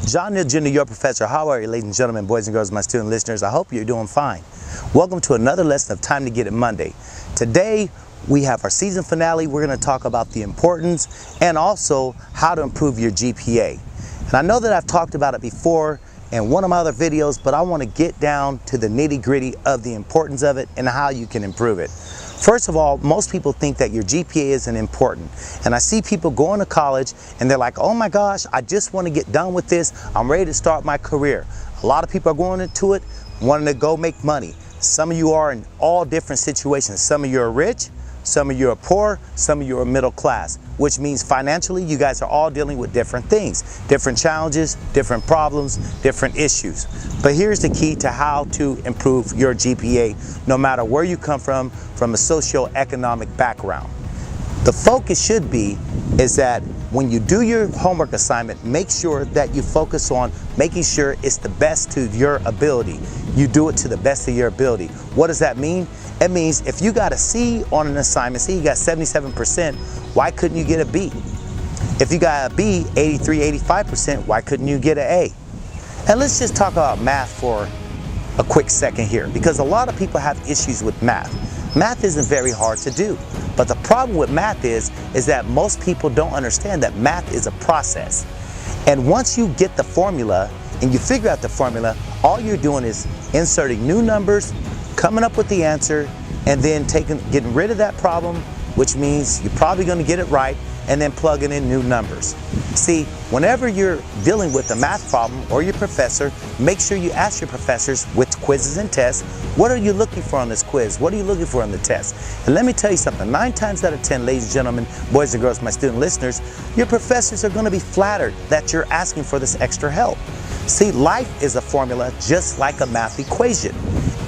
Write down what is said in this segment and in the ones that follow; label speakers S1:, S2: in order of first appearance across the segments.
S1: John Neal Jr., your professor. How are you, ladies and gentlemen, boys and girls, my student listeners? I hope you're doing fine. Welcome to another lesson of Time to Get It Monday. Today, we have our season finale. We're going to talk about the importance and also how to improve your GPA. And I know that I've talked about it before in one of my other videos, but I want to get down to the nitty-gritty of the importance of it and how you can improve it. First of all, most people think that your GPA isn't important. And I see people going to college and they're like, oh my gosh, I just want to get done with this. I'm ready to start my career. A lot of people are going into it wanting to go make money. Some of you are in all different situations. Some of you are rich, some of you are poor, some of you are middle class, which means financially you guys are all dealing with different things, different challenges, different problems, different issues. But here's the key to how to improve your GPA, no matter where you come from a socioeconomic background. The focus should be is that when you do your homework assignment, make sure that you focus on making sure it's the best to your ability. You do it to the best of your ability. What does that mean? It means if you got a C on an assignment, say you got 77%, why couldn't you get a B? If you got a B, 83, 85%, why couldn't you get an A? And let's just talk about math for a quick second here, because a lot of people have issues with math. Math isn't very hard to do, but the problem with math is that most people don't understand that math is a process. And once you get the formula and you figure out the formula, all you're doing is inserting new numbers, coming up with the answer, and then getting rid of that problem, which means you're probably going to get it right, and then plugging in new numbers. See, whenever you're dealing with a math problem or your professor, make sure you ask your professors with quizzes and tests, what are you looking for on this quiz? What are you looking for on the test? And let me tell you something, 9 times out of 10, ladies and gentlemen, boys and girls, my student listeners, your professors are going to be flattered that you're asking for this extra help. See, life is a formula just like a math equation,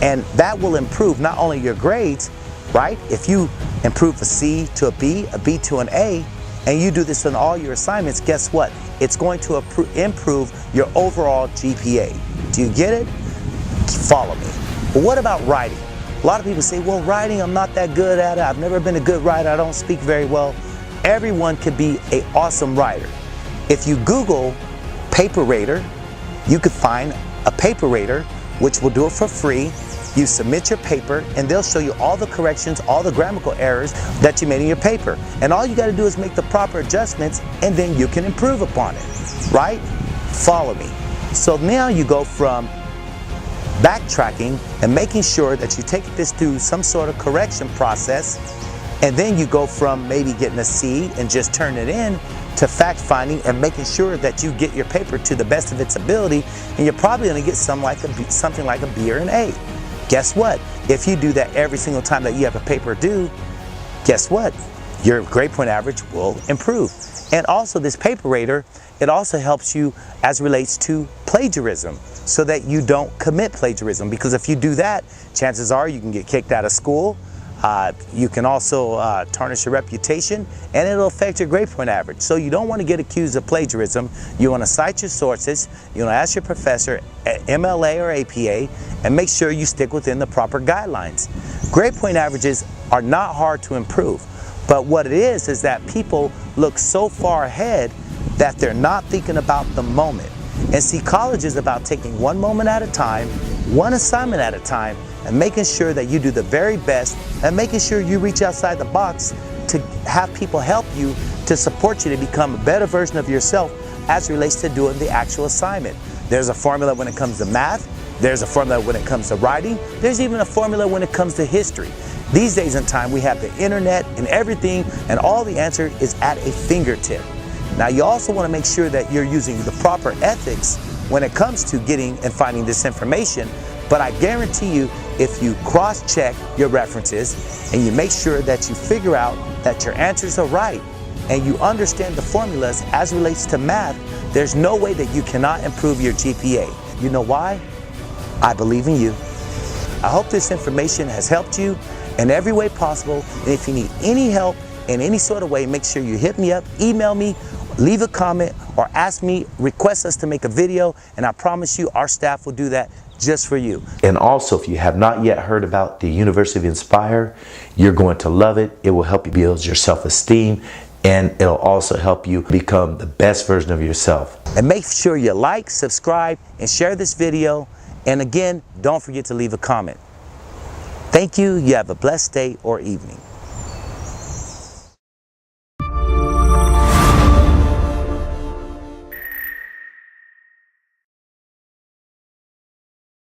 S1: and that will improve not only your grades, right? If you improve a C to a B to an A, and you do this on all your assignments, guess what? It's going to improve your overall GPA. Do you get it? Follow me. But what about writing? A lot of people say, well, writing, I'm not that good at it. I've never been a good writer. I don't speak very well. Everyone could be an awesome writer. If you Google paper rater, you could find a paper rater which will do it for free. You submit your paper and they'll show you all the corrections, all the grammatical errors that you made in your paper. And all you got to do is make the proper adjustments and then you can improve upon it, right? Follow me. So now you go from backtracking and making sure that you take this through some sort of correction process, and then you go from maybe getting a C and just turn it in to fact finding and making sure that you get your paper to the best of its ability, and you're probably going to get something like a B or an A. Guess what? If you do that every single time that you have a paper due, guess what? Your grade point average will improve. And also this paper rater, it also helps you as relates to plagiarism, so that you don't commit plagiarism. Because if you do that, chances are you can get kicked out of school. You can also tarnish your reputation, and it'll affect your grade point average. So you don't want to get accused of plagiarism. You want to cite your sources. You want to ask your professor, MLA or APA, and make sure you stick within the proper guidelines. Grade point averages are not hard to improve, but what it is that people look so far ahead that they're not thinking about the moment. And see, college is about taking one moment at a time, one assignment at a time, and making sure that you do the very best, and making sure you reach outside the box to have people help you, to support you to become a better version of yourself as it relates to doing the actual assignment. There's a formula when it comes to math. There's a formula when it comes to writing. There's even a formula when it comes to history. These days in time, we have the internet and everything, and all the answer is at a fingertip. Now, you also want to make sure that you're using the proper ethics when it comes to getting and finding this information. But I guarantee you, if you cross-check your references and you make sure that you figure out that your answers are right and you understand the formulas as relates to math, there's no way that you cannot improve your GPA. You know why? I believe in you. I hope this information has helped you in every way possible. And if you need any help in any sort of way, make sure you hit me up, email me, leave a comment, or ask me, request us to make a video, and I promise you our staff will do that just for you. And also, if you have not yet heard about the University of Inspire, you're going to love it. It will help you build your self-esteem
S2: and it'll also help you become the best version of yourself.
S1: And make sure you like, subscribe, and share this video. And again, don't forget to leave a comment. Thank you. You have a blessed day or evening.